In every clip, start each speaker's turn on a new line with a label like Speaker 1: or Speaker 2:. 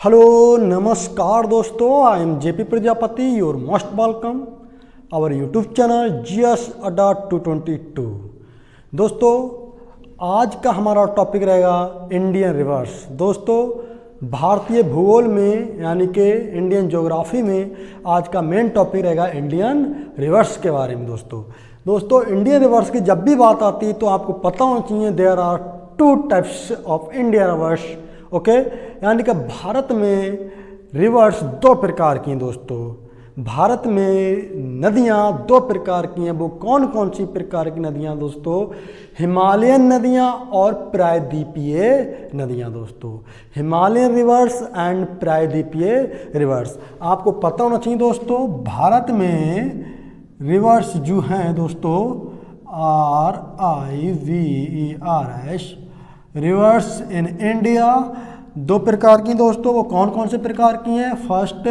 Speaker 1: Hello नमस्कार दोस्तों, I am JP Prajapati, your most welcome our YouTube channel GS Adda 222। दोस्तों आज का हमारा टॉपिक रहेगा इंडियन रिवर्स। दोस्तों भारतीय भूगोल में यानी कि इंडियन ज्योग्राफी में आज का मेन टॉपिक रहेगा इंडियन रिवर्स के बारे में। दोस्तों इंडियन रिवर्स की जब भी बात आती है तो आपको पता होना चाहिए there are two types of Indian rivers. Okay, यानी कि भारत में रिवर्स दो प्रकार की हैं। दोस्तों भारत में नदियाँ दो प्रकार की हैं। वो कौन कौन सी प्रकार की नदियाँ दोस्तों? हिमालयन नदियाँ और प्रायद्वीपीय नदियाँ। दोस्तों हिमालयन रिवर्स एंड प्रायद्वीपीय रिवर्स आपको पता होना चाहिए। दोस्तों भारत में रिवर्स जो हैं दोस्तों RIVERS रिवर्स इन इंडिया दो प्रकार की। दोस्तों वो कौन कौन से प्रकार की हैं? फर्स्ट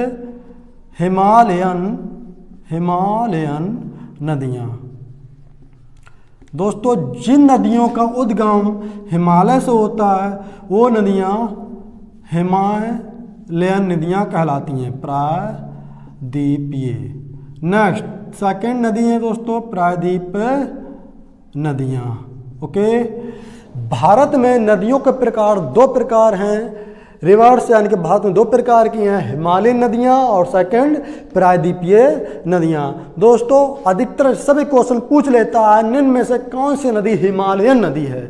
Speaker 1: हिमालयन नदियाँ। दोस्तों जिन नदियों का उद्गम हिमालय से होता है वो नदियाँ हिमालयन नदियाँ कहलाती हैं, प्रायद्वीपीय। नेक्स्ट सेकेंड नदी है दोस्तों प्रायद्वीप नदियाँ। ओके, भारत में नदियों के प्रकार दो प्रकार हैं। रिवर्स यानी कि भारत में दो प्रकार की हैं, हिमालयन नदियाँ और सेकंड प्रायद्वीपीय नदियाँ। दोस्तों अधिकतर सभी क्वेश्चन पूछ लेता है निम्न में से कौन सी नदी हिमालयन नदी है।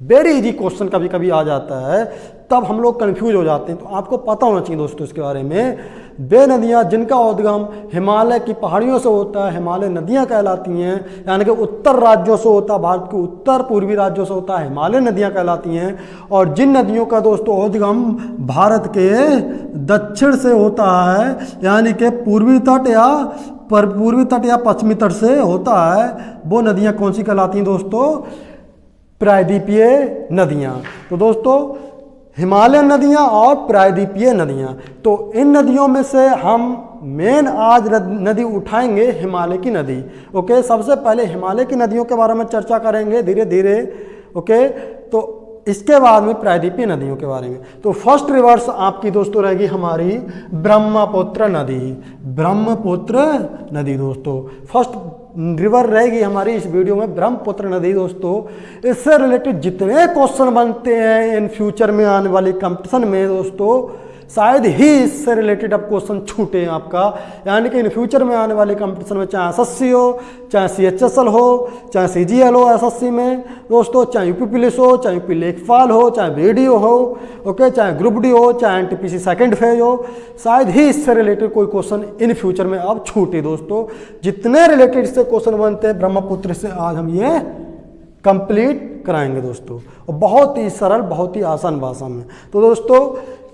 Speaker 1: वेरी इजी क्वेश्चन कभी कभी आ जाता है, तब हम लोग कंफ्यूज हो जाते हैं। तो आपको पता होना चाहिए दोस्तों इसके बारे में। वे नदियाँ जिनका उद्गम हिमालय की पहाड़ियों से होता है हिमालय नदियाँ कहलाती हैं, यानी कि उत्तर राज्यों से होता है, भारत के उत्तर पूर्वी राज्यों से होता है हिमालय नदियाँ कहलाती हैं। और जिन नदियों का दोस्तों उद्गम भारत के दक्षिण से होता है यानी कि पूर्वी तट या पश्चिमी तट से होता है, वो नदियाँ कौन सी कहलाती हैं दोस्तों? प्रायद्वीपीय नदियाँ। तो दोस्तों हिमालयन नदियाँ और प्रायद्वीपीय नदियाँ, तो इन नदियों में से हम मेन आज नदी उठाएंगे हिमालय की नदी। ओके, सबसे पहले हिमालय की नदियों के बारे में चर्चा करेंगे धीरे धीरे। ओके, तो इसके बाद में प्रायद्वीपीय नदियों के बारे में। तो फर्स्ट रिवर्स आपकी दोस्तों रहेगी हमारी ब्रह्मपुत्र नदी। ब्रह्मपुत्र नदी दोस्तों फर्स्ट रिवर रहेगी हमारी इस वीडियो में, ब्रह्मपुत्र नदी। दोस्तों इससे रिलेटेड जितने क्वेश्चन बनते हैं इन फ्यूचर में आने वाली कंपटीशन में दोस्तों, शायद ही इससे रिलेटेड अब क्वेश्चन छूटे आपका। यानी कि इन फ्यूचर में आने वाले कंपटीशन में चाहे SSC हो, चाहे CHSL हो, चाहे CGL हो SSC में दोस्तों, चाहे यूपी पुलिस हो, चाहे यूपी लेखपाल हो, चाहे BDO हो, ओके, चाहे ग्रुप डी हो, चाहे NTPC सेकेंड फेज हो, शायद ही इससे रिलेटेड कोई क्वेश्चन इन फ्यूचर में अब छूटे। दोस्तों जितने रिलेटेड इससे क्वेश्चन बनते हैं ब्रह्मपुत्र से आज हम ये कंप्लीट कराएंगे दोस्तों, और बहुत ही सरल बहुत ही आसान भाषा में। तो दोस्तों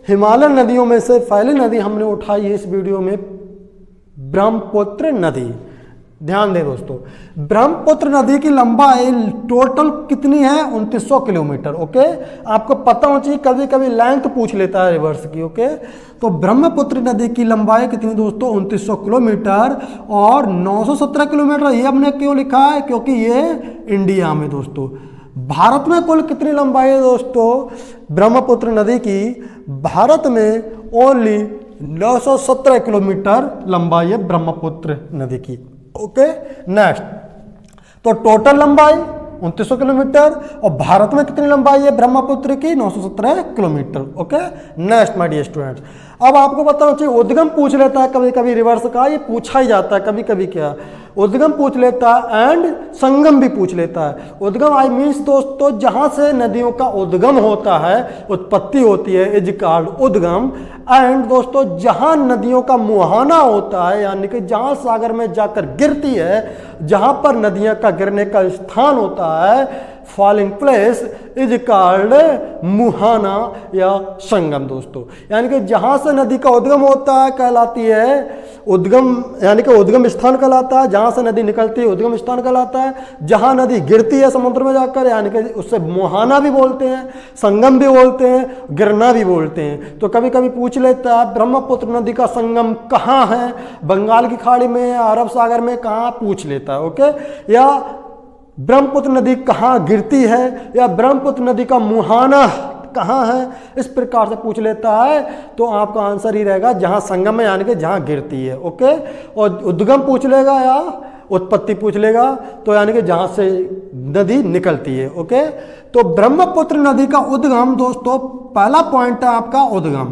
Speaker 1: हिमालयन नदियों में से पहली नदी हमने उठाई है इस वीडियो में ब्रह्मपुत्र नदी। ध्यान दें दोस्तों, ब्रह्मपुत्र नदी की लंबाई टोटल कितनी है? 2900 किलोमीटर। ओके, आपको पता होना चाहिए, कभी कभी लेंथ पूछ लेता है रिवर्स की। ओके, तो ब्रह्मपुत्र नदी की लंबाई कितनी दोस्तों? 2900 किलोमीटर और 917 किलोमीटर। ये हमने क्यों लिखा है? क्योंकि ये इंडिया में दोस्तों। भारत में कुल कितनी लंबाई है दोस्तों ब्रह्मपुत्र नदी की? भारत में ओनली 917 किलोमीटर लंबाई है ब्रह्मपुत्र नदी की। ओके, नेक्स्ट तो टोटल लंबाई 2900 किलोमीटर और भारत में कितनी लंबाई है ब्रह्मपुत्र की? 917 kilometre. Okay, next my dear students, अब आपको बताना चाहिए उद्गम पूछ लेता है कभी कभी रिवर्स का, ये पूछा ही जाता है कभी कभी। क्या उद्गम पूछ लेता है एंड संगम भी पूछ लेता है। उद्गम आई मीन्स दोस्तों जहां से नदियों का उद्गम होता है, उत्पत्ति होती है, इज कॉल्ड उद्गम। एंड दोस्तों जहां नदियों का मुहाना होता है यानी कि जहां सागर में जाकर गिरती है, जहां पर नदियां का गिरने का स्थान होता है, फॉलिंग प्लेस इज कॉल्ड मुहाना या संगम दोस्तों। यानी कि जहां से नदी का उद्गम होता है कहलाती है उद्गम, यानी कि उद्गम स्थान कहलाता है। जहां से नदी निकलती है उद्गम स्थान कहलाता है। जहां नदी गिरती है समुद्र में जाकर यानी कि उससे मुहाना भी बोलते हैं, संगम भी बोलते हैं, गिरना भी बोलते हैं। तो कभी कभी पूछ लेता है ब्रह्मपुत्र नदी का संगम कहाँ है? बंगाल की खाड़ी में, अरब सागर में, कहाँ पूछ लेता है। ओके, या ब्रह्मपुत्र नदी कहाँ गिरती है, या ब्रह्मपुत्र नदी का मुहाना कहाँ है, इस प्रकार से पूछ लेता है तो आपका आंसर ही रहेगा जहाँ संगम है, यानी कि जहाँ गिरती है। ओके, और उद्गम पूछ लेगा या उत्पत्ति पूछ लेगा तो यानी कि जहाँ से नदी निकलती है। ओके, तो ब्रह्मपुत्र नदी का उद्गम दोस्तों, पहला पॉइंट है आपका उद्गम,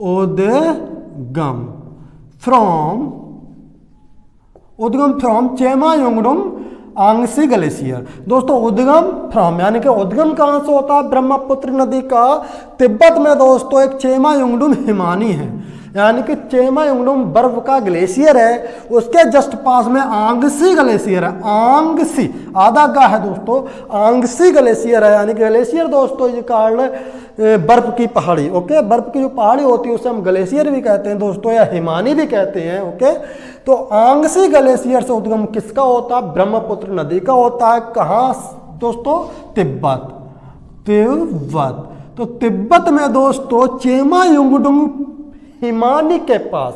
Speaker 1: उद्गम फ्रॉम चेमायुंगडुंग आंग्सी ग्लेशियर। दोस्तों उद्गम फ्रॉम यानी कि उद्गम कहाँ से होता है ब्रह्मपुत्र नदी का, तिब्बत में दोस्तों एक चेमायुंगडुंग हिमानी है, यानी कि चेमायुंगडुंग बर्फ का ग्लेशियर है, उसके जस्ट पास में आंग्सी ग्लेशियर है। आंग्सी आधा का है दोस्तों, आंग्सी ग्लेशियर है, यानी कि ग्लेशियर दोस्तों ये कारण बर्फ की पहाड़ी। ओके, बर्फ की जो पहाड़ी होती है उसे हम ग्लेशियर भी कहते हैं दोस्तों, या हिमानी भी कहते हैं। ओके, तो आंग्सी ग्लेशियर से उद्गम किसका होता है, ब्रह्मपुत्र नदी का होता है। कहाँ दोस्तों, तिब्बत। तो तिब्बत में दोस्तों चेमायुंगडुंग हिमानी के पास,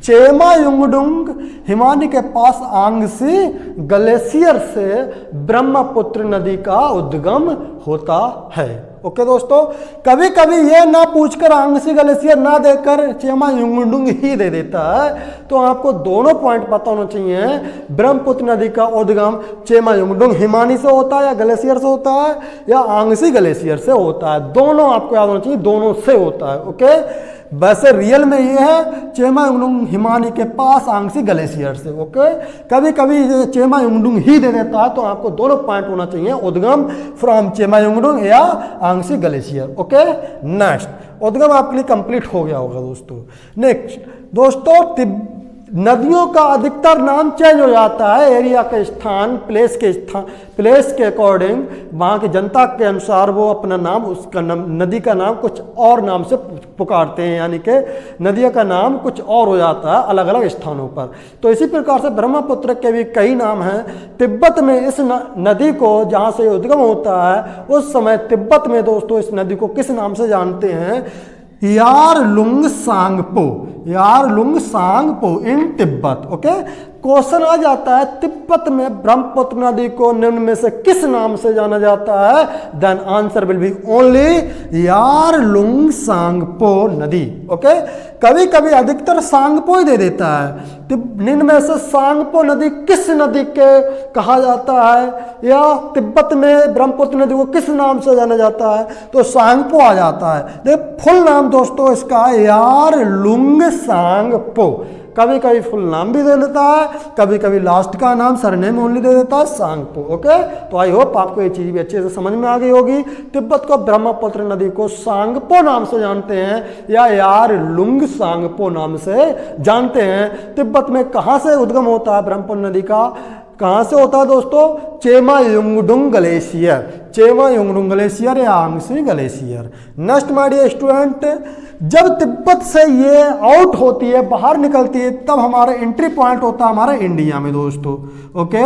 Speaker 1: चेमायुंगडुंग हिमानी के पास आंग्सी ग्लेशियर से ब्रह्मपुत्र नदी का उद्गम होता है। ओके दोस्तों, कभी कभी ये ना पूछकर आंग्सी ग्लेशियर ना देकर चेमायुंगडुंग ही दे देता है, तो आपको दोनों पॉइंट पता होना चाहिए। ब्रह्मपुत्र नदी का उद्गम चेमायुंगडुंग हिमानी से होता है या ग्लेशियर से होता है या आंग्सी ग्लेशियर से होता है, दोनों आपको याद होना चाहिए, दोनों से होता है। ओके, वैसे रियल में ये है चेमायुंगडुंग हिमानी के पास आंग्सी ग्लेशियर से। ओके, कभी कभी चेमायुंगडुंग ही दे देता है, तो आपको दोनों पॉइंट होना चाहिए, उद्गम फ्रॉम चेमायुंगडुंग या आंग्सी ग्लेशियर। ओके, नेक्स्ट उद्गम आपके लिए कंप्लीट हो गया होगा दोस्तों। नेक्स्ट दोस्तों, नदियों का अधिकतर नाम चेंज हो जाता है, एरिया के स्थान, प्लेस के अकॉर्डिंग, वहाँ की जनता के अनुसार वो अपना नाम, उसका नदी का नाम कुछ और नाम से पुकारते हैं, यानी कि नदियों का नाम कुछ और हो जाता है अलग अलग स्थानों पर। तो इसी प्रकार से ब्रह्मपुत्र के भी कई नाम हैं। तिब्बत में इस नदी को जहाँ से उद्गम होता है, उस समय तिब्बत में दोस्तों इस नदी को किस नाम से जानते हैं, यारलुंग सांगपो इन तिब्बत। ओके, क्वेश्चन आ जाता है तिब्बत में ब्रह्मपुत्र नदी को निम्न में से किस नाम से जाना जाता है, then answer will be only Yarlung Tsangpo नदी। ओके, कभी कभी अधिकतर सांगपो ही दे देता है, निम्न में से सांगपो नदी किस नदी के कहा जाता है, या तिब्बत में ब्रह्मपुत्र नदी को किस नाम से जाना जाता है, तो सांगपो आ जाता है। देख फुल नाम दोस्तों इसका यारलुंग सांगपो, कभी कभी फुल नाम भी दे देता है, कभी कभी लास्ट का नाम सरनेम ओनली दे देता है, सांगपो। ओके, तो आई होप आपको ये चीज भी अच्छे से समझ में आ गई होगी। तिब्बत को ब्रह्मपुत्र नदी को सांगपो नाम से जानते हैं या यारलुंग सांगपो नाम से जानते हैं। तिब्बत में कहाँ से उद्गम होता है ब्रह्मपुत्र नदी का, कहाँ से होता है दोस्तों, चेमायुंगडुंग ग्लेशियर या Angsi glacier. Next my dear student, जब तिब्बत से ये आउट होती है, बाहर निकलती है, तब हमारा एंट्री पॉइंट होता है हमारा इंडिया में दोस्तों। ओके,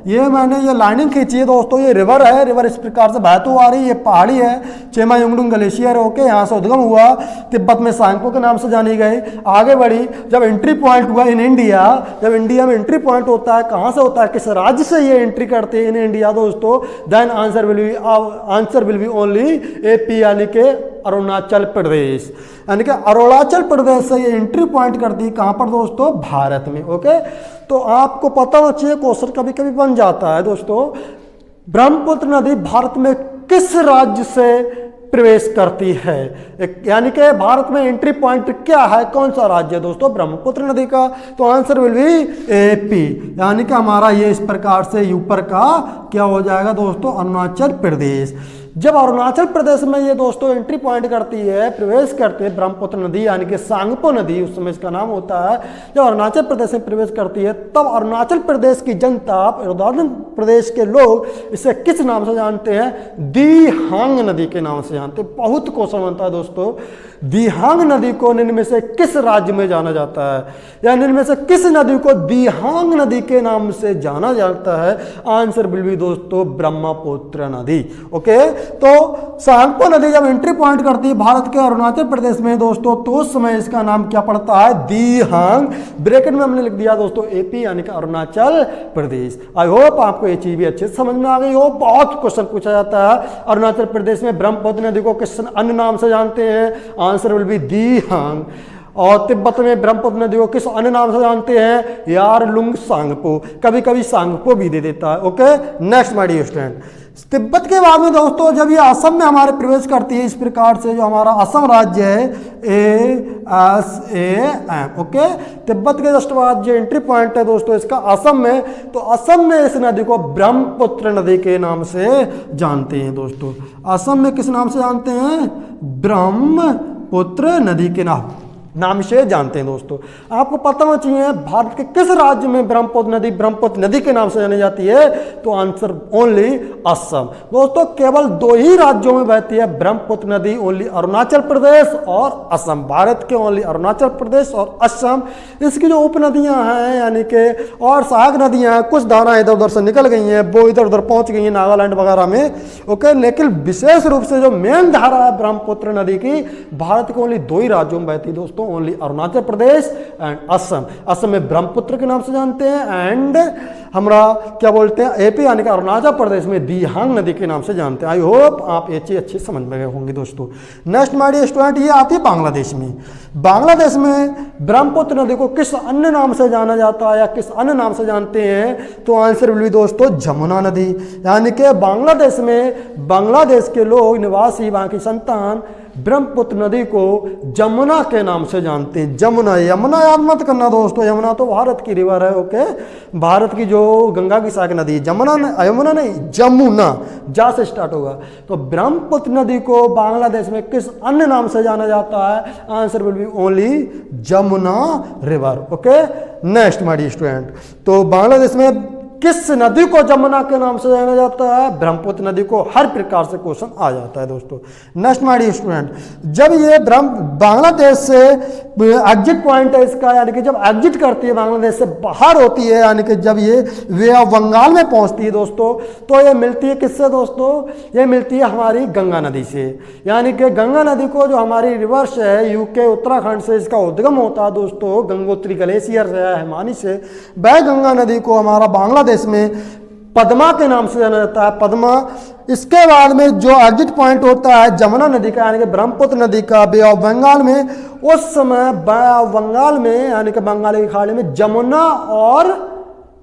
Speaker 1: ये मैंने ये लाइनिंग खींची है दोस्तों, ये रिवर है, रिवर इस प्रकार से बहती आ रही है, ये पहाड़ी है, चेमायुंगडुंग ग्लेशियर। ओके, यहाँ से उद्गम हुआ, तिब्बत में सांगपो के नाम से जानी गई, आगे बढ़ी, जब एंट्री पॉइंट हुआ इन इंडिया, जब इंडिया में एंट्री पॉइंट होता है, कहाँ से होता है, किस राज्य से ये एंट्री करते हैं इन इंडिया दोस्तों, then answer will be only AP, यानी कि अरुणाचल प्रदेश, यानी कि अरुणाचल प्रदेश से ये एंट्री पॉइंट करती है कहाँ पर दोस्तों, भारत में। ओके, तो आपको पता होना चाहिए, क्वेश्चन कभी कभी बन जाता है दोस्तों, ब्रह्मपुत्र नदी भारत में किस राज्य से प्रवेश करती है, यानी कि भारत में एंट्री पॉइंट क्या है, कौन सा राज्य है दोस्तों, ब्रह्मपुत्र नदी का, तो आंसर विल बी एपी, यानी कि हमारा ये इस प्रकार से ऊपर का क्या हो जाएगा दोस्तों, अरुणाचल प्रदेश। जब अरुणाचल प्रदेश में ये दोस्तों एंट्री पॉइंट करती है, प्रवेश करते हैं ब्रह्मपुत्र नदी, यानी कि सांगपो नदी उस समय इसका नाम होता है, जब अरुणाचल प्रदेश में प्रवेश करती है, तब अरुणाचल प्रदेश की जनता, अरुणाचल प्रदेश के लोग इसे किस नाम से जानते हैं, दिहांग नदी के नाम से जानते हैं। बहुत क्वेश्चन बनता है दोस्तों, दिहांग नदी को निम्न में से किस राज्य में जाना जाता है, या निम्न में से किस नदी को दिहांग नदी के नाम से जाना जाता है, आंसर विल बी दोस्तों ब्रह्मपुत्र नदी। ओके, तो सांगपो नदी जब एंट्री पॉइंट करती है भारत के अरुणाचल प्रदेश में दोस्तों, तो उस समय इसका नाम क्या पड़ता है, दिहांग। ब्रैकेट में हमने लिख दिया दोस्तों एपी यानी कि अरुणाचल प्रदेश। आई होप आपको ये चीज भी अच्छे से समझ में आ गई हो। बहुत क्वेश्चन पूछा जाता है अरुणाचल प्रदेश में ब्रह्मपुत्र नदी को किस अन्य नाम से जानते हैं, आंसर विल बी दिहांग। और तिब्बत में ब्रह्मपुत्र नदी को किस अन्य नाम से जानते हैं, यारलुंग सांगपो, कभी कभी सांगपो भी दे देता है। Okay, next my dear student, Tibet के बाद में दोस्तों जब ये असम में हमारे प्रवेश करती है इस प्रकार से, जो हमारा असम राज्य है ASAM। ओके, तिब्बत के जस्ट बाद जो एंट्री पॉइंट है दोस्तों इसका असम में, तो असम में इस नदी को ब्रह्मपुत्र नदी के नाम से जानते हैं दोस्तों। असम में किस नाम से जानते हैं, ब्रह्मपुत्र नदी के नाम से जानते हैं दोस्तों। आपको पता होना चाहिए भारत के किस राज्य में ब्रह्मपुत्र नदी के नाम से जानी जाती है, तो आंसर ओनली असम। दोस्तों केवल 2 ही राज्यों में बहती है ब्रह्मपुत्र नदी, ओनली अरुणाचल प्रदेश और असम। भारत के ओनली अरुणाचल प्रदेश और असम। इसकी जो उपनदियां हैं यानी कि और सहायक नदियां हैं, कुछ धाराएं इधर उधर से निकल गई हैं, वो इधर उधर पहुंच गई हैं नागालैंड वगैरह में। ओके, लेकिन विशेष रूप से जो मेन धारा है ब्रह्मपुत्र नदी की, भारत के ओनली 2 ही राज्यों में बहती है दोस्तों, ओनली अरुणाचल प्रदेश एंड असम। असम में ब्रह्मपुत्र के नाम से जानते हैं एंड हमारा क्या बोलते हैं एपी यानी कि अरुणाचल प्रदेश में दिहांग नदी के नाम से जानते हैं। आई होप आप ये चीज अच्छी समझ में गए होंगे दोस्तों। नेक्स्ट माय डियर स्टूडेंट, ये आती है बांग्लादेश में। बांग्लादेश में ब्रह्मपुत्र नदी को किस अन्य नाम से जाना जाता है या किस अन्य नाम से जानते हैं, तो आंसर विल बी दोस्तों जमुना नदी। यानी कि बांग्लादेश में बांग्लादेश के लोग निवासी, वहां की संतान ब्रह्मपुत्र नदी को जमुना के नाम से जानते हैं। जमुना, यमुना याद मत करना दोस्तों, यमुना तो भारत की रिवर है। ओके, भारत की जो गंगा की सहायक नदी है, यमुना नहीं, जमुना, जा से स्टार्ट होगा। तो ब्रह्मपुत्र नदी को बांग्लादेश में किस अन्य नाम से जाना जाता है, answer will be only Jamuna river. Okay, next my dear student, तो बांग्लादेश में किस नदी को जमुना के नाम से जाना जाता है, ब्रह्मपुत्र नदी को। हर प्रकार से क्वेश्चन आ जाता है दोस्तों। नेक्स्ट माय डियर स्टूडेंट, जब ये बांग्लादेश से एग्जिट पॉइंट है इसका, यानी कि जब एग्जिट करती है बांग्लादेश से बाहर होती है, यानी कि जब ये वे ऑफ बंगाल में पहुंचती है दोस्तों, तो ये मिलती है किससे दोस्तों, ये मिलती है हमारी गंगा नदी से। यानी कि गंगा नदी को जो हमारी रिवर्स है यूके उत्तराखंड से इसका उद्गम होता है दोस्तों, गंगोत्री ग्लेशियर से है, हिमानी से। वह गंगा नदी को हमारा बांग्लादेश में पद्मा के नाम से जाना जाता है, पद्मा। इसके बाद में जो एग्जिट पॉइंट होता है जमुना नदी का, यानी कि ब्रह्मपुत्र नदी का बे ऑफ बंगाल में, उस समय बे ऑफ बंगाल में यानी कि बंगाल की खाड़ी में जमुना और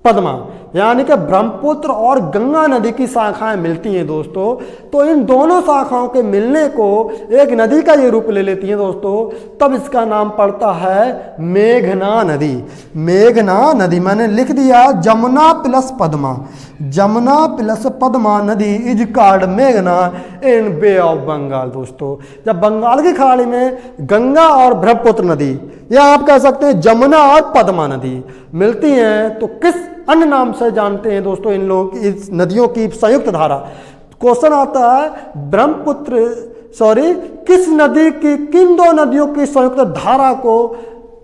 Speaker 1: पद्मा यानी कि ब्रह्मपुत्र और गंगा नदी की शाखाएं मिलती हैं दोस्तों। तो इन दोनों शाखाओं के मिलने को एक नदी का ये रूप ले लेती हैं दोस्तों, तब इसका नाम पड़ता है मेघना नदी। मेघना नदी मैंने लिख दिया, जमुना प्लस पद्मा, जमुना प्लस पद्मा नदी इज कॉल्ड मेघना इन बे ऑफ बंगाल दोस्तों। जब बंगाल की खाड़ी में गंगा और ब्रह्मपुत्र नदी, या आप कह सकते हैं जमुना और पद्मा नदी मिलती हैं, तो किस अन्य नाम से जानते हैं दोस्तों इन लोग इस नदियों की संयुक्त धारा। क्वेश्चन आता है किस नदी की, किन 2 नदियों की संयुक्त धारा को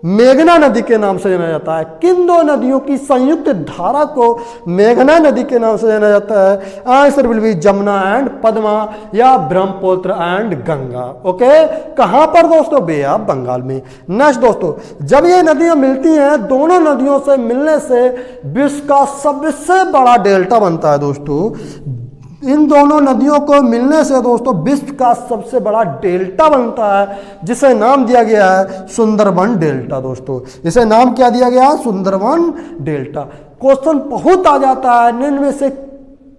Speaker 1: मेघना नदी के नाम से जाना जाता है। किन 2 नदियों की संयुक्त धारा को मेघना नदी के नाम से जाना जाता है, answer will B Jamuna and Padma या ब्रह्मपुत्र एंड गंगा। ओके, कहां पर दोस्तों, बे ऑफ बंगाल में। नेक्स्ट दोस्तों, जब ये नदियां मिलती हैं, दोनों नदियों से मिलने से विश्व का सबसे बड़ा डेल्टा बनता है दोस्तों। इन दोनों नदियों को मिलने से दोस्तों विश्व का सबसे बड़ा डेल्टा बनता है, जिसे नाम दिया गया है सुंदरबन डेल्टा दोस्तों। इसे नाम क्या दिया गया, सुंदरबन डेल्टा। क्वेश्चन बहुत आ जाता है, इनमें से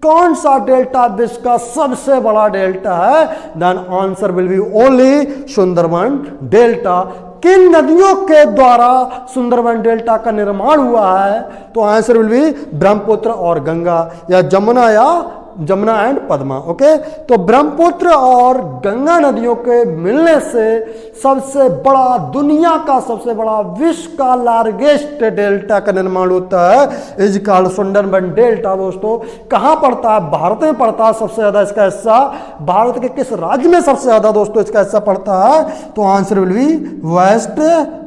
Speaker 1: कौन सा डेल्टा विश्व का सबसे बड़ा डेल्टा है, then answer will be only Sundarban delta. किन नदियों के द्वारा सुंदरबन डेल्टा का निर्माण हुआ है, तो आंसर विल बी ब्रह्मपुत्र और गंगा या जमुना एंड पद्मा। ओके, तो ब्रह्मपुत्र और गंगा नदियों के मिलने से सबसे बड़ा, दुनिया का सबसे बड़ा, विश्व का लार्जेस्ट डेल्टा का निर्माण होता है, इज कॉल्ड सुंदरबन डेल्टा दोस्तों। कहां पड़ता है, भारत में पड़ता है सबसे ज्यादा इसका हिस्सा। भारत के किस राज्य में सबसे ज्यादा दोस्तों इसका हिस्सा पड़ता है, तो answer will be West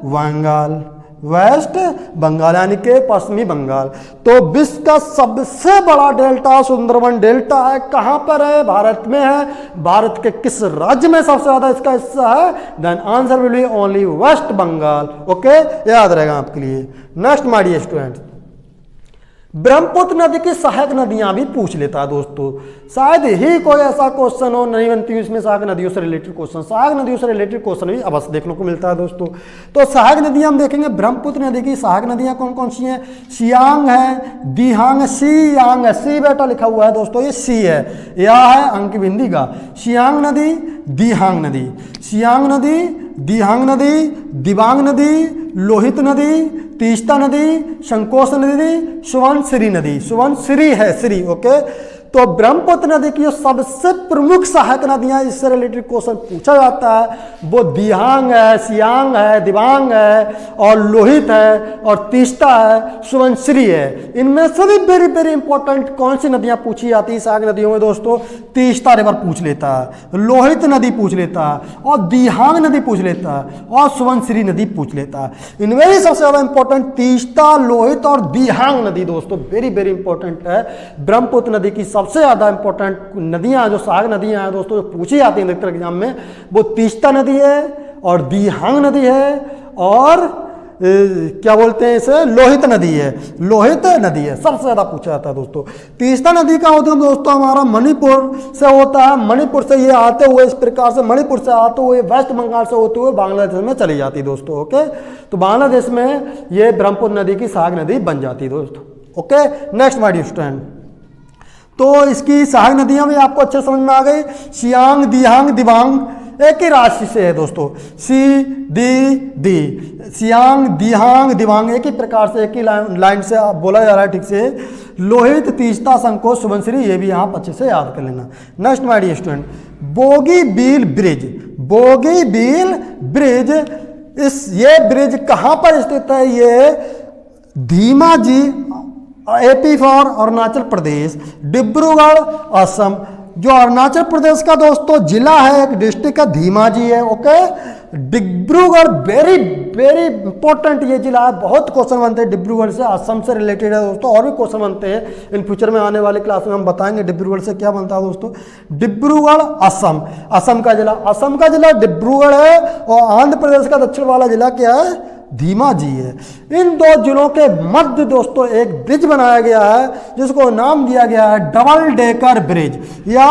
Speaker 1: Bengal, West Bengal यानी कि पश्चिमी बंगाल। तो विश्व का सबसे बड़ा डेल्टा सुंदरबन डेल्टा है, कहां पर है? भारत में है। भारत के किस राज्य में सबसे ज्यादा इसका हिस्सा है? Then answer will be only West Bengal. Okay, याद रहेगा आपके लिए। Next my dear students, Brahmaputra नदी की सहायक नदियां भी पूछ लेता है दोस्तों। शायद ही कोई ऐसा क्वेश्चन हो नहीं बनती हुई इसमें सहायक नदियों से रिलेटेड क्वेश्चन। सहायक नदियों से रिलेटेड क्वेश्चन भी अवश्य देखने को मिलता है दोस्तों। तो सहायक नदियां हम देखेंगे, ब्रह्मपुत्र नदी की सहायक नदियां कौन कौन सी हैं? सियांग है, दिहांग, सियांग है, सी बेटा लिखा हुआ है दोस्तों, ये सी है, या है अंक बिंदी का। सियांग नदी, दिहांग नदी, सियांग नदी, दिहांग नदी, दिबांग नदी, लोहित नदी, तीस्ता नदी, संकोच नदी, सुवनसिरी नदी। सुवनसिरी है, सिरी। ओके, तो ब्रह्मपुत्र नदी की जो सबसे प्रमुख सहायक नदियां इससे रिलेटेड क्वेश्चन पूछा जाता है वो दिहांग है, सियांग है, दिबांग है और लोहित है और तीस्ता है, सुवनसिरी है। इनमें से भी वेरी वेरी इंपॉर्टेंट कौन सी नदियां पूछी जाती है सहायक नदियों में दोस्तों? तीस्ता रिवर पूछ लेता है, लोहित नदी पूछ लेता है और दिहांग नदी पूछ लेता है और सुवनसिरी नदी पूछ लेता है। इनमें भी सबसे ज्यादा इंपॉर्टेंट तीस्ता, लोहित और दिहांग नदी दोस्तों वेरी वेरी इंपॉर्टेंट है। ब्रह्मपुत्र नदी की सबसे ज्यादा इंपॉर्टेंट नदियां जो सहायक नदियां हैं दोस्तों जो पूछी जाती हैं अधिकतर एग्जाम में, वो तीस्ता नदी है और दिहांग नदी है और क्या बोलते हैं इसे, लोहित नदी है। लोहित नदी है, सबसे ज्यादा पूछा जाता है दोस्तों। तीस्ता नदी का उद्गम दोस्तों हमारा मणिपुर से होता है। मणिपुर से ये आते हुए इस प्रकार से मणिपुर से आते हुए वेस्ट बंगाल से होते हुए बांग्लादेश में चली जाती है दोस्तों। ओके, तो बांग्लादेश में ये ब्रह्मपुत्र नदी की सहायक नदी बन जाती है दोस्तों। Okay, next my dear student, तो इसकी सहायक नदियां भी आपको अच्छे समझ में आ गई। सियांग, दिहांग, दिबांग एक ही राशि से है दोस्तों, सी दी, सियांग, दिहांग, दिबांग एक ही प्रकार से एक ही लाइन से बोला जा रहा है ठीक से। लोहित, तीस्ता, संकोच, सुवनसिरी ये भी आप अच्छे से याद कर लेना। Next my dear student, Bogibeel bridge. Bogibeel bridge, ये ब्रिज कहां पर स्थित है? ये धीमाजी AP फॉर अरुणाचल प्रदेश, डिब्रूगढ़ असम। जो अरुणाचल प्रदेश का दोस्तों जिला है, एक डिस्ट्रिक्ट है, धीमाजी है। Okay, Dibrugarh very very important ये जिला है, बहुत क्वेश्चन बनते हैं डिब्रूगढ़ से, असम से रिलेटेड है दोस्तों, और भी क्वेश्चन बनते हैं इन फ्यूचर में आने वाले क्लास में हम बताएंगे डिब्रूगढ़ से क्या बनता है दोस्तों। डिब्रूगढ़ असम, असम का जिला डिब्रूगढ़ है और आंध्र प्रदेश का दक्षिण वाला जिला क्या है? धीमाजी है। इन दो जिलों के मध्य दोस्तों एक ब्रिज बनाया गया है जिसको नाम दिया गया है डबल डेकर ब्रिज या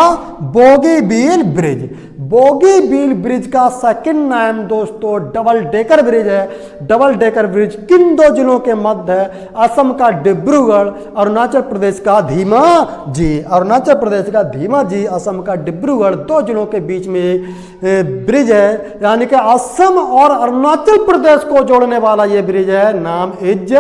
Speaker 1: बोगीबील ब्रिज। बोगीबील ब्रिज का सेकंड नाम दोस्तों डबल डेकर ब्रिज है। डबल डेकर ब्रिज किन दो जिलों के मध्य है? असम का डिब्रूगढ़, अरुणाचल प्रदेश का धीमाजी। अरुणाचल प्रदेश का धीमाजी, असम का डिब्रूगढ़, दो जिलों के बीच में ब्रिज है, यानी कि असम और अरुणाचल प्रदेश को जोड़ने वाला ये ब्रिज है। नाम इज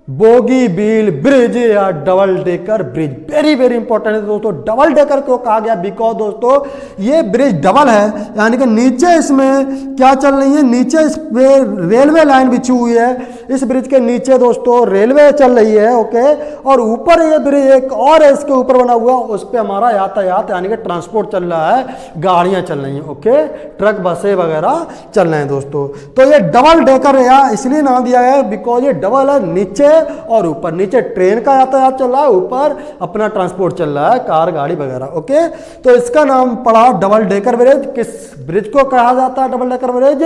Speaker 1: बोगीबील ब्रिज या double decker bridge. Very very important है दोस्तों। डबल डेकर क्यों कहा गया? बिकॉज दोस्तों ये ब्रिज डबल है, यानी कि नीचे इसमें क्या चल रही है? नीचे इस पे रेलवे लाइन बिछी हुई है। इस ब्रिज के नीचे दोस्तों रेलवे चल रही है। ओके, और ऊपर ये ब्रिज एक और है इसके ऊपर बना हुआ, उस पर हमारा यातायात यानी कि ट्रांसपोर्ट चल रहा है, गाड़ियां चल रही हैं। ओके, ट्रक, बसें वगैरह चल रहे हैं दोस्तों। तो ये डबल डेकर या इसलिए नाम दिया गया बिकॉज ये डबल है, नीचे और ऊपर। नीचे ट्रेन का यातायात चल रहा है, ऊपर अपना ट्रांसपोर्ट चल रहा है, कार, गाड़ी वगैरह। ओके, तो इसका नाम पड़ा डबल डेकर ब्रिज। किस ब्रिज को कहा जाता है double decker bridge?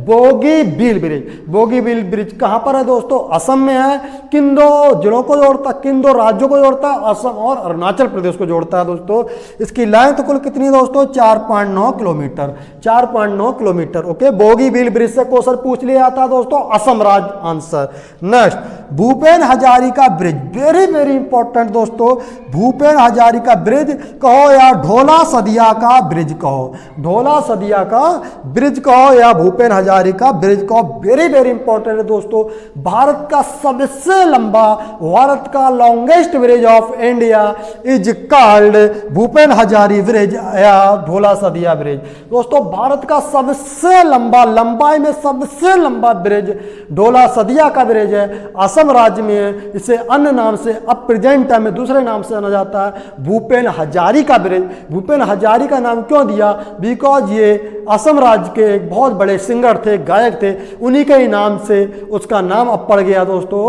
Speaker 1: Bogibeel bridge. Bogibeel bridge कहां पर है दोस्तों? असम में है। किन दो जिलों को जोड़ता है? किन दो राज्यों को जोड़ता है? असम और अरुणाचल प्रदेश को जोड़ता है दोस्तों। इसकी लेंथ कुल कितनी दोस्तों? 4.9 kilometre. 4.9 kilometre. Okay, Bogibeel bridge से क्वेश्चन पूछ लिया जाता है दोस्तों, असम राज्य answer. Next, Bhupen Hazarika bridge. Very very important दोस्तों। भूपेन हजारिका ब्रिज कहो या ढोला सदिया का ब्रिज कहो, ढोला सदिया का ब्रिज कहो या भूपेन हजारिका ब्रिज कहो, वेरी वेरी इंपॉर्टेंट है दोस्तों। भारत का सबसे लंबा, भारत का longest bridge of India is called Bhupen Hazari bridge या ढोला सदिया ब्रिज। दोस्तों भारत का सबसे लंबा, लंबाई में सबसे लंबा ब्रिज ढोला सदिया का ब्रिज है, असम राज्य में है। इसे अन्य नाम से अब प्रेजेंट टाइम में दूसरे नाम से जाना जाता है भूपेन हजारिका ब्रिज। भूपेन हजारिका नाम क्यों दिया? बिकॉज ये असम राज्य के एक बहुत बड़े सिंगर थे, गायक थे, उन्हीं के ही नाम से उसका नाम अब पड़ गया दोस्तों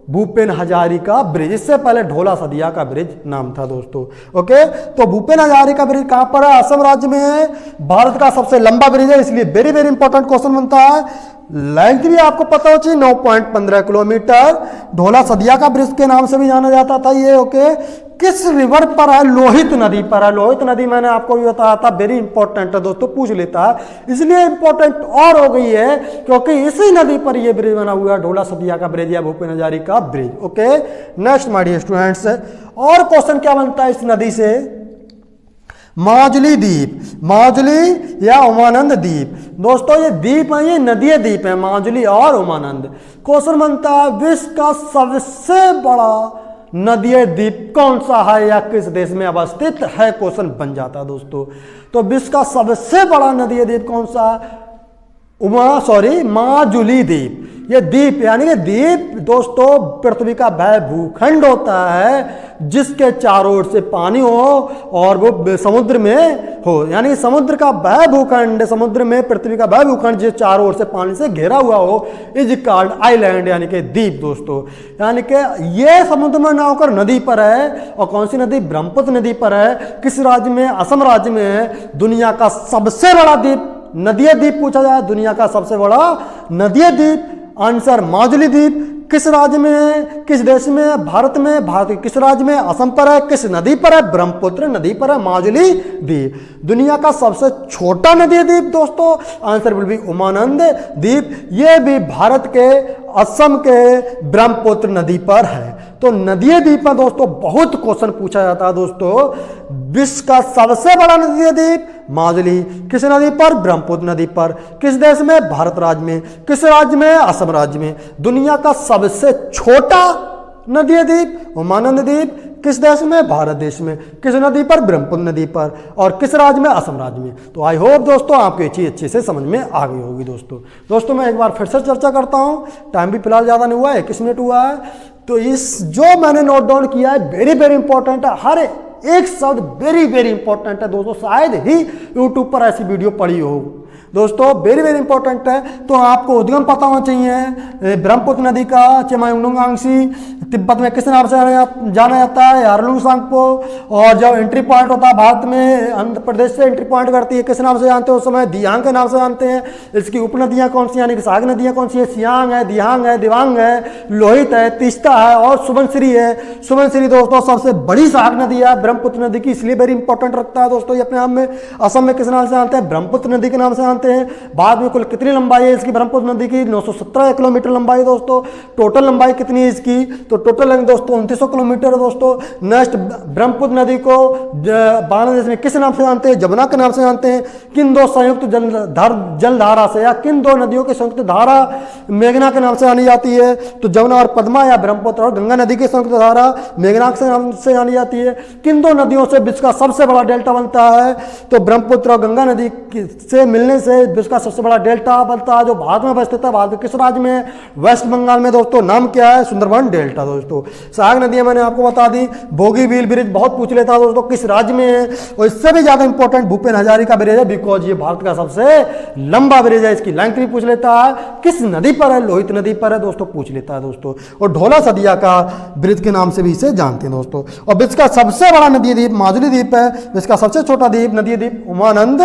Speaker 1: भूपेन हजारिका ब्रिज। इससे पहले ढोला सदिया का ब्रिज नाम था दोस्तों। ओके, तो भूपेन हजारिका ब्रिज कहां पर है? असम राज्य में है। भारत का सबसे लंबा ब्रिज है, इसलिए वेरी वेरी इंपॉर्टेंट क्वेश्चन बनता है। लेंथ भी आपको पता हो चाहिए 9.15 किलोमीटर। ढोला सदिया का ब्रिज के नाम से भी जाना जाता था ये। ओके, किस रिवर पर है? लोहित नदी पर है। लोहित नदी मैंने आपको भी बताया था, वेरी इंपॉर्टेंट है दोस्तों, पूछ लेता है, इसलिए इंपॉर्टेंट और हो गई है क्योंकि इसी नदी पर यह ब्रिज बना हुआ है, ढोला सदिया का ब्रिज या Bhupen Hazarika bridge. Okay, next my dear students, और क्वेश्चन क्या बनता है इस नदी से? माजुली द्वीप, माजुली या उमानंद द्वीप। दोस्तों ये द्वीप है, ये नदीय द्वीप है, माजुली और उमानंद। क्वेश्चन बनता है विश्व का सबसे बड़ा नदीय द्वीप कौन सा है या किस देश में अवस्थित है? क्वेश्चन बन जाता है दोस्तों। तो विश्व का सबसे बड़ा नदीय द्वीप कौन सा है? माजुली द्वीप। ये द्वीप यानी कि द्वीप दोस्तों पृथ्वी का वह भूखंड होता है जिसके चारों ओर से पानी हो और वो समुद्र में हो, यानी समुद्र का वह भूखंड, समुद्र में पृथ्वी का वह भूखंड जो चारों ओर से पानी से घिरा हुआ हो, इज कॉल्ड आइलैंड यानी कि द्वीप दोस्तों। यानी कि ये समुद्र में ना होकर नदी पर है। और कौन सी नदी? ब्रह्मपुत्र नदी पर है। किस राज्य में? असम राज्य में है। दुनिया का सबसे बड़ा द्वीप, नदीय द्वीप पूछा जाए, दुनिया का सबसे बड़ा नदीय द्वीप, आंसर माजुली द्वीप। किस राज्य में है? किस देश में है? भारत में। भारत के किस राज्य में? असम पर है। किस नदी पर है? ब्रह्मपुत्र नदी पर है माजुली द्वीप। दुनिया का सबसे छोटा नदी द्वीप दोस्तों, आंसर विल बी उमानंद द्वीप। यह भी भारत के असम के ब्रह्मपुत्र नदी पर है। तो नदीय द्वीप में दोस्तों बहुत क्वेश्चन पूछा जाता है दोस्तों। विश्व का सबसे बड़ा नदीय द्वीप माजुली, किस नदी पर? ब्रह्मपुत्र नदी पर। किस देश में? भारत राज्य में। किस राज्य में? असम राज्य में। दुनिया का सबसे छोटा नदीय द्वीप उमानंद द्वीप, किस देश में? भारत देश में। किस नदी पर? ब्रह्मपुत्र नदी पर। और किस राज्य में? असम राज्य में। तो आई होप दोस्तों आपको ये चीज अच्छे से समझ में आ गई होगी दोस्तों मैं एक बार फिर से चर्चा करता हूँ, टाइम भी फिलहाल ज्यादा नहीं हुआ है, 21 मिनट हुआ है। तो इस जो मैंने नोट डाउन किया है वेरी वेरी इंपॉर्टेंट है, हर एक शब्द वेरी वेरी इंपॉर्टेंट है दोस्तों। शायद ही यूट्यूब पर ऐसी वीडियो पड़ी हो दोस्तों, वेरी वेरी इंपॉर्टेंट है। तो आपको उद्गम पता होना चाहिए ब्रह्मपुत्र नदी का, चेमायुंगडुंगांगसी, तिब्बत में किस नाम से जाना जाता है? यारलुंग सांगपो। और जब एंट्री पॉइंट होता है भारत में, आंध्र प्रदेश से एंट्री पॉइंट करती है, किस नाम से जानते हैं उस समय? दियांग के नाम से जानते हैं। इसकी उपनदियां कौन सी, यानी कि सहायक नदियां कौन सी है? सियांग है, दियांग है, दिवांग है, लोहित है, तीस्ता है और सुबनसिरी है। सुबनसिरी दोस्तों सबसे बड़ी सहायक नदी है ब्रह्मपुत्र नदी की, इसलिए वेरी इंपॉर्टेंट रखता है दोस्तों ये अपने आप में। असम में किस नाम से जानते हैं? ब्रह्मपुत्र नदी के नाम से जानते हैं। बाद में कुल कितनी लंबाई है इसकी ब्रह्मपुत्र नदी की? 917 किलोमीटर लंबाई दोस्तों। टोटल लंबाई कितनी है इसकी? तो टोटल लेंथ दोस्तों 2900 किलोमीटर है दोस्तों। नेक्स्ट ब्रह्मपुत्र नदी को बांग्लादेश में किस नाम से जानते हैं? जमुना के नाम से जानते हैं। किन दो संयुक्त जलधारा से या किन दो नदियों की संयुक्त धारा मेघना के नाम से जानी जाती है? तो जमुना और पद्मा या ब्रह्मपुत्र और गंगा नदी की संयुक्त धारा मेघना के नाम से जानी जाती है। किन दो नदियों से विश्व का सबसे बड़ा डेल्टा बनता है? तो ब्रह्मपुत्र और गंगा नदी से मिलने से विश्व का सबसे बड़ा डेल्टा बनता है जो भारत में अवस्थित है। भारत के किस राज्य में? वेस्ट बंगाल में दोस्तों। नाम क्या है? सुंदरबन डेल्टा दोस्तों। सहायक नदियां मैंने आपको बता दी। बोगीबील ब्रिज बहुत पूछ लेता है दोस्तों, किस राज्य में है? और इससे भी ज्यादा इंपॉर्टेंट भूपेन हजारिका ब्रिज है, बिकॉज ये भारत का सबसे लंबा ब्रिज है। इसकी लेंथ भी पूछ लेता है। किस नदी पर है? लोहित नदी पर है दोस्तों, पूछ लेता है दोस्तों। और ढोला सदिया का ब्रिज के नाम से भी इसे जानते हैं दोस्तों। और विश्व का सबसे बड़ा नदीय द्वीप माजुली द्वीप है। विश्व का सबसे छोटा द्वीप नदीय द्वीप उमानंद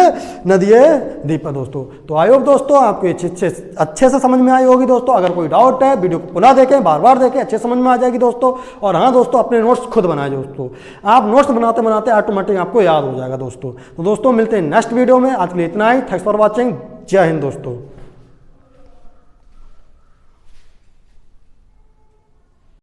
Speaker 1: नदीय द्वीप है दोस्तों। तो आई होप दोस्तों आपको अच्छे से समझ में आई होगी दोस्तों। अगर कोई डाउट है वीडियो को पुनः देखें, बार बार देखें, अच्छे समझ में आ जाएगी दोस्तों। और हाँ दोस्तों अपने नोट्स खुद बनाए दोस्तों, आप नोट्स बनाते बनाते ऑटोमेटिक आपको याद हो जाएगा दोस्तों। तो दोस्तों मिलते हैं नेक्स्ट वीडियो में, आज के लिए इतना ही। थैंक्स फॉर वॉचिंग, जय हिंद दोस्तों।